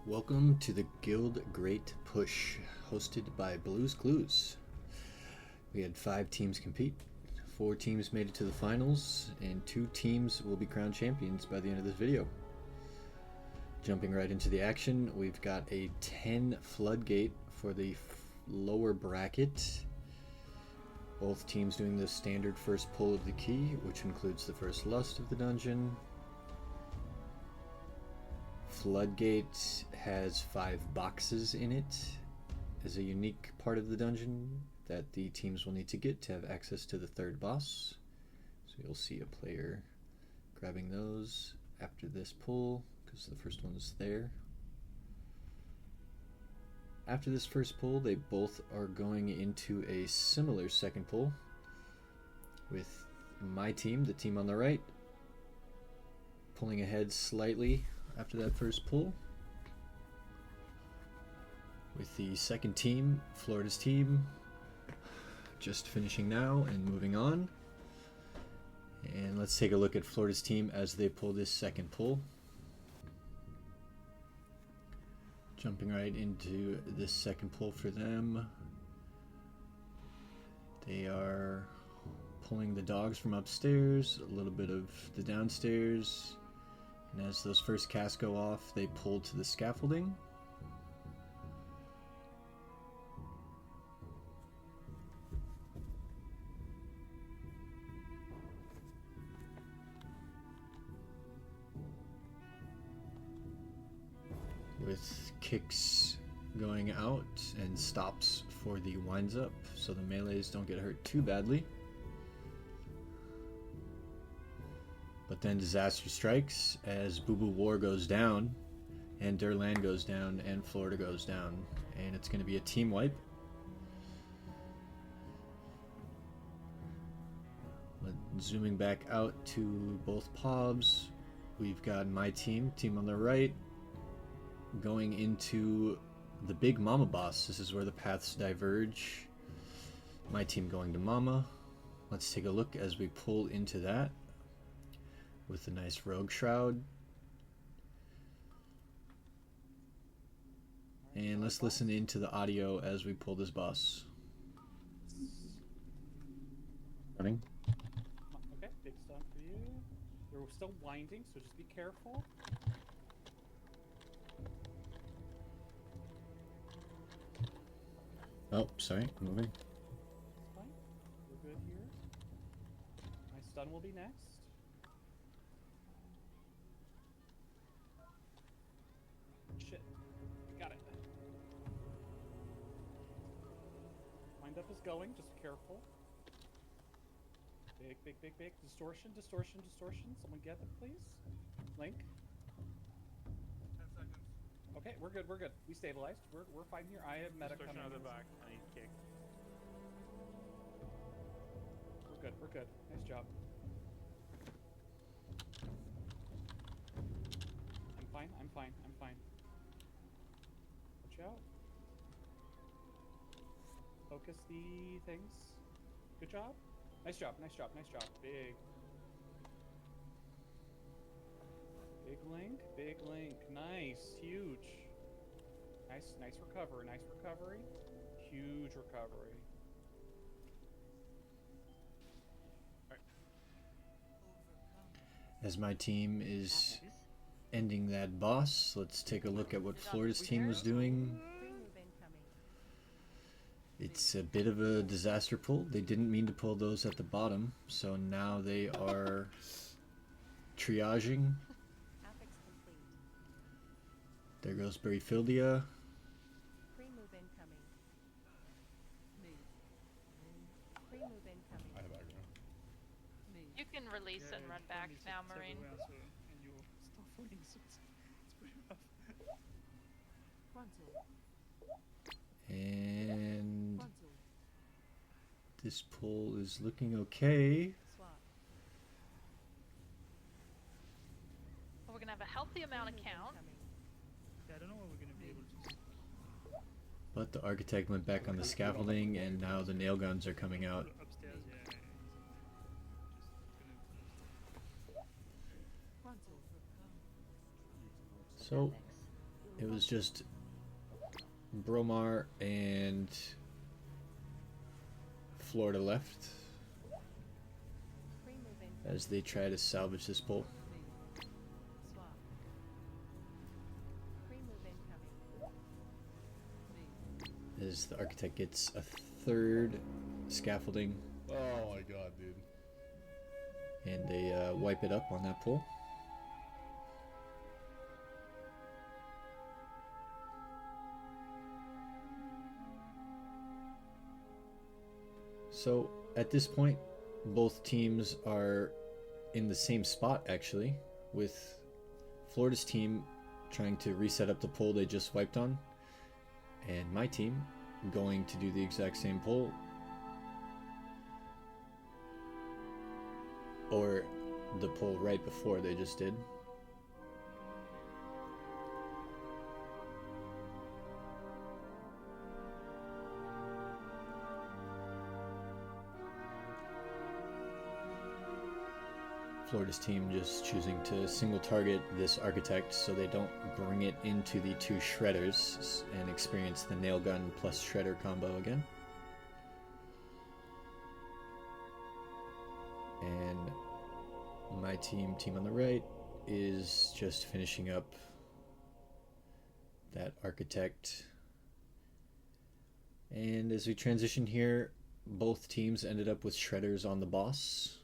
Welcome to the Guild Great Push, hosted by Blues Clues. We had 5 teams compete, 4 teams made it to the finals, and 2 teams will be crowned champions by the end of this video. Jumping right into the action, we've got a 10 Floodgate for the lower bracket. Both teams doing the standard first pull of the key, which includes the first lust of the dungeon. Floodgate has 5 boxes in it as a unique part of the dungeon that the teams will need to get to have access to the third boss. So you'll see a player grabbing those after this pull because the first one's there. After this first pull, they both are going into a similar second pull, with my team, the team on the right, pulling ahead slightly after that first pull, with the second team, Florida's team, just finishing now and moving on. And let's take a look at Florida's team as they pull this second pull. Jumping right into this second pull for them. They are pulling the dogs from upstairs, a little bit of the downstairs, and as those first casts go off, they pull to the scaffolding. With kicks going out and stops for the winds up, so the melees don't get hurt too badly. But then disaster strikes as Boo Boo War goes down, and Durland goes down, and Florida goes down, and it's going to be a team wipe. But zooming back out to both pubs, we've got my team on the right, going into the big Mama boss. This is where the paths diverge. My team going to Mama. Let's take a look as we pull into that with a nice rogue shroud. And let's listen into the audio as we pull this boss. Running. Okay, big stun for you. They're still winding, so just be careful. Oh, sorry, moving. That's fine. We're good here. My stun will be next. Shit. Got it. Wind up is going, just be careful. Big, big, big, big. Distortion, distortion, distortion. Someone get it, please. Link. 10 seconds. Okay, we're good, we're good. We stabilized. We're fine here. I have meta Distortion coming. out of the back. I need kick. We're good, we're good. Nice job. I'm fine, I'm fine, I'm fine. Watch out. Focus the things. Good job. Nice job, nice job, nice job. Big. Big link, big link. Nice, huge. Nice, nice recovery, nice recovery. Huge recovery. As my team is ending that boss, let's take a look at what Florida's team was doing. It's a bit of a disaster pull. They didn't mean to pull those at the bottom, so now they are triaging. There goes Berryfieldia. Pre-move incoming. Move. Pre-move incoming. I have aggro. Move. You can release and run back now, Marine. And you stop falling, so it's pretty rough. Frontal. And Frontal. this pull is looking okay. Swap. We're gonna have a healthy amount of count. Yeah, I don't know what we're gonna be able to do. But the architect went back on the scaffolding, and now the nail guns are coming out. Upstairs, yeah. Frontal. So It was just Bromar and Florida left Free move incoming. as they try to salvage this pole. Move. Swap. Free move incoming. Move. As the architect gets a third scaffolding Oh my god, dude. and they wipe it up on that pole. So at this point, both teams are in the same spot actually, with Florida's team trying to reset up the pole they just wiped on, and my team going to do the exact same pole, or the pole right before they just did. Florida's team just choosing to single target this architect so they don't bring it into the two shredders and experience the nail gun plus shredder combo again. And my team on the right, is just finishing up that architect. And as we transition here, both teams ended up with shredders on the boss.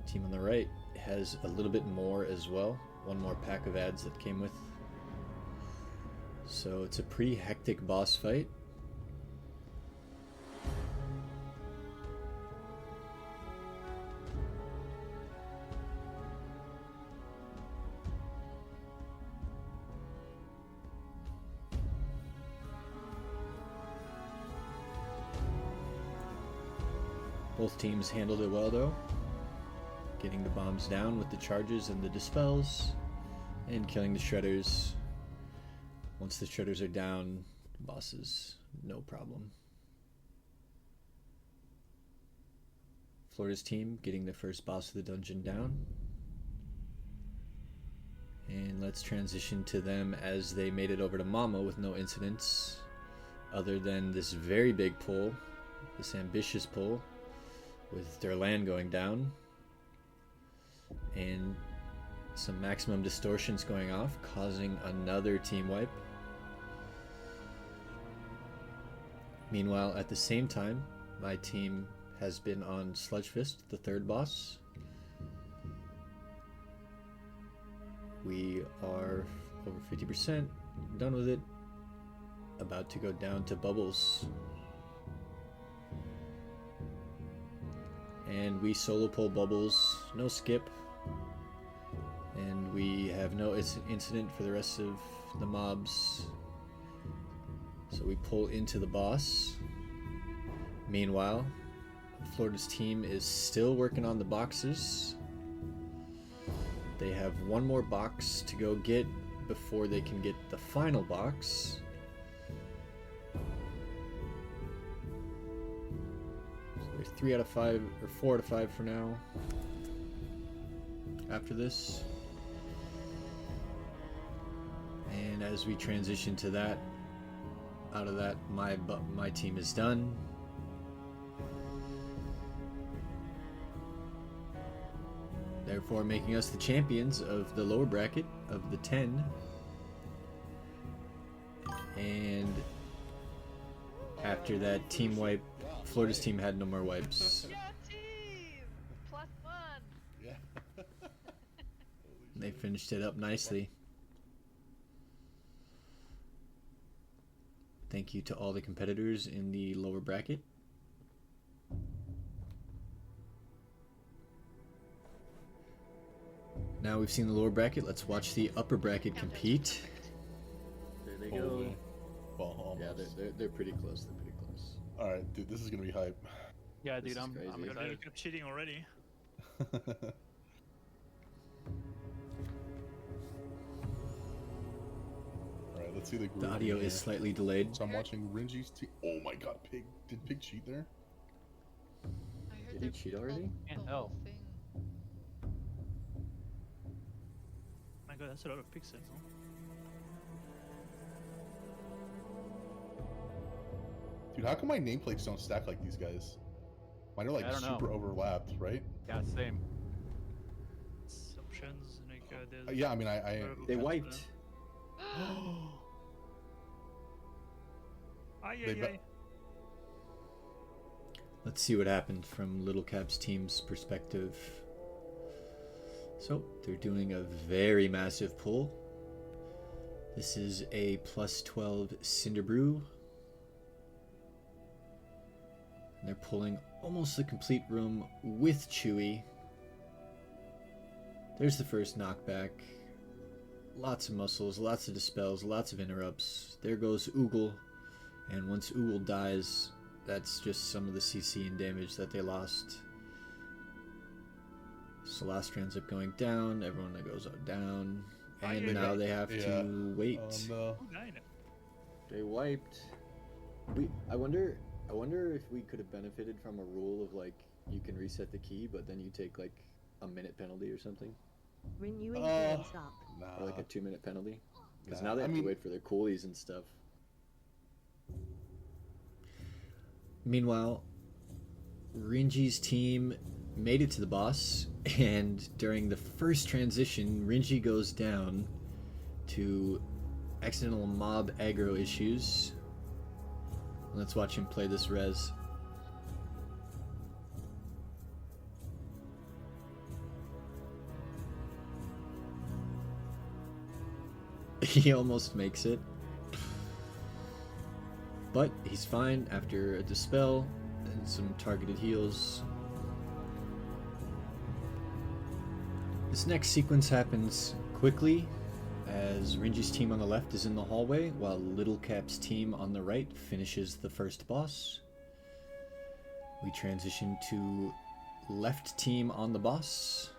Team on the right has a little bit more as well. One more pack of ads that came with. So it's a pretty hectic boss fight. Both teams handled it well though, getting the bombs down with the charges and the dispels, and killing the shredders. Once the shredders are down, bosses, no problem. Florida's team getting the first boss of the dungeon down. And let's transition to them as they made it over to Mama with no incidents, other than this very big pull, this ambitious pull, with their land going down and some maximum distortions going off, causing another team wipe. Meanwhile, at the same time, my team has been on Sludge Fist, the third boss. We are over 50% done with it, about to go down to Bubbles. And we solo pull Bubbles, no skip, and we have no incident for the rest of the mobs. So we pull into the boss. Meanwhile, Florida's team is still working on the boxes. They have one more box to go get before they can get the final box. So 3 out of 5, or 4 out of 5 for now. After this. And as we transition to that, out of that, my team is done. Therefore making us the champions of the lower bracket of the 10. And after that team wipe, Florida's team had no more wipes. Yeah, team! +1! Yeah. They finished it up nicely. Thank you to all the competitors in the lower bracket. Now we've seen the lower bracket, let's watch the upper bracket compete. There they go. Holy. Well, almost. Yeah, they're pretty close. They're pretty close. Alright, dude, this is gonna be hype. Yeah, This dude, is I'm crazy. excited. Already kept cheating already. Alright, let's see the group. The audio is slightly delayed. So I'm watching Rynji's team. Oh my god, Pig. Did Pig cheat there? I heard Did he they're cheat already? Can't the tell. whole thing. My god, that's a lot of pixels. Huh? Dude, how come my nameplates don't stack like these guys? Mine are like I don't know. super overlapped, right? Yeah, same. Options, like there's Yeah, I mean, I They wiped. They be- Let's see what happened from Little Cap's team's perspective. So, they're doing a very massive pull. This is a plus 12 Cinder Brew. And they're pulling almost the complete room with Chewy. There's the first knockback. Lots of muscles, lots of dispels, lots of interrupts. There goes Oogle. And once Oogle dies, that's just some of the CC and damage that they lost. Celestra ends up going down, everyone that goes down, and now they have to wait. No. They wiped. I wonder if we could have benefited from a rule of like you can reset the key, but then you take like a minute penalty or something, Renewing game stop. or like a 2-minute penalty, because Nah, now they I have mean- to wait for their coolies and stuff. Meanwhile, Rynji's team made it to the boss, and during the first transition, Rynji goes down to accidental mob aggro issues. Let's watch him play this res. He almost makes it. But he's fine after a dispel and some targeted heals. This next sequence happens quickly as Rynji's team on the left is in the hallway while Little Cap's team on the right finishes the first boss. We transition to left team on the boss.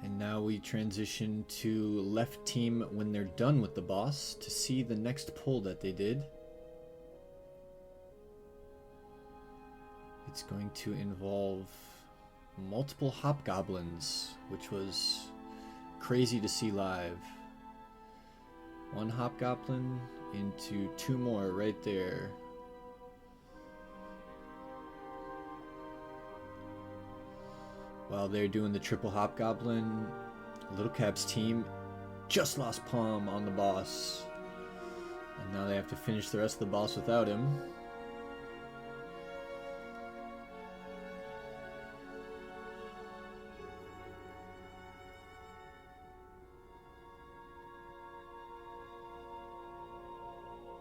And now we transition to left team when they're done with the boss to see the next pull that they did. It's going to involve multiple hobgoblins, which was crazy to see live. One hobgoblin into 2 more right there. While they're doing the triple hobgoblin, Little Cap's team just lost Palm on the boss. And now they have to finish the rest of the boss without him.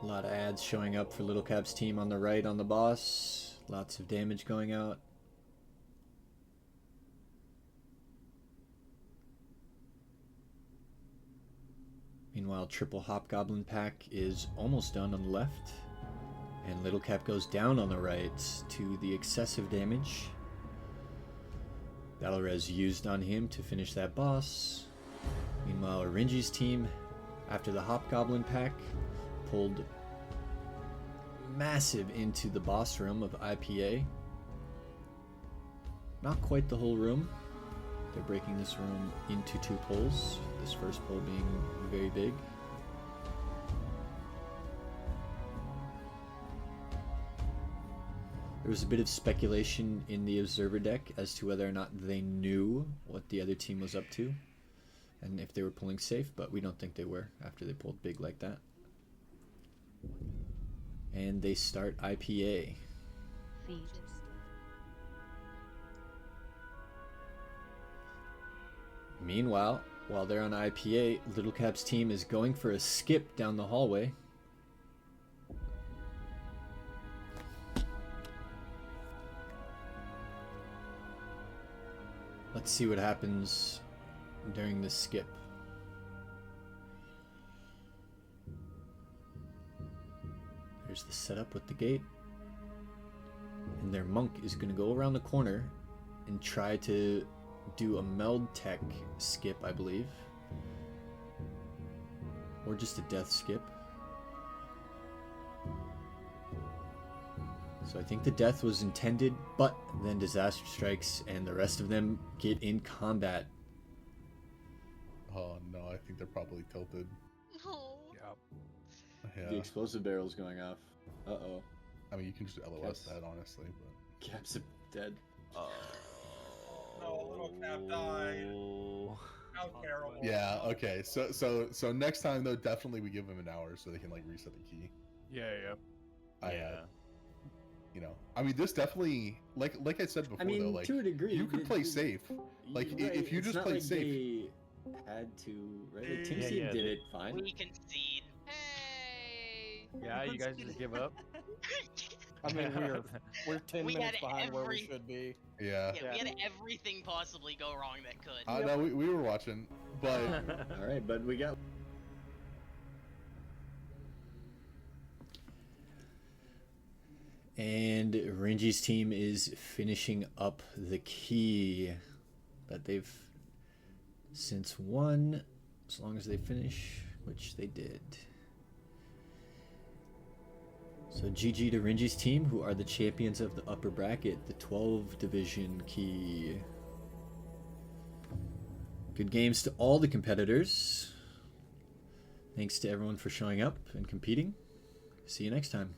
A lot of ads showing up for Little Cap's team on the right on the boss. Lots of damage going out. Meanwhile, triple hobgoblin pack is almost done on the left. And Little Cap goes down on the right to the excessive damage. Battle res used on him to finish that boss. Meanwhile, Rynji's team, after the hobgoblin pack, pulled massive into the boss room of IPA. Not quite the whole room. They're breaking this room into 2 pulls, this first pull being very big. There was a bit of speculation in the observer deck as to whether or not they knew what the other team was up to and if they were pulling safe, but we don't think they were after they pulled big like that. And they start IPA. Feet. Meanwhile, while they're on IPA, Little Cap's team is going for a skip down the hallway. Let's see what happens during this skip. There's the setup with the gate. And their monk is going to go around the corner and try to do a meld tech skip, I believe. Or just a death skip. So I think the death was intended, but then disaster strikes and the rest of them get in combat. Oh no, I think they're probably tilted. Oh. Yep. Yeah. The explosive barrel's going off. Uh-oh. I mean, you can just LOS Caps. that, honestly. But Cap's dead. No, little Cap died. How terrible. yeah, okay. So next time though, definitely we give them an hour so they can like reset the key. Yeah. You know, I mean, this definitely, like I said before, I mean, though, like to a degree, you could play safe. Like Right, if you it's just not play like safe. They had to, right? Like, Team Yeah, Seed yeah, did they- it fine. We concede. Hey. Yeah, you guys just give up. I mean, we're 10 We minutes had behind where we every- should be. Yeah. Yeah, we had everything possibly go wrong that could. No, we were watching, but All right, but we got. And Rynji's team is finishing up the key that they've since won, as long as they finish, which they did. So GG to Rynji's team, who are the champions of the upper bracket, the 12 division key. Good games to all the competitors. Thanks to everyone for showing up and competing. See you next time.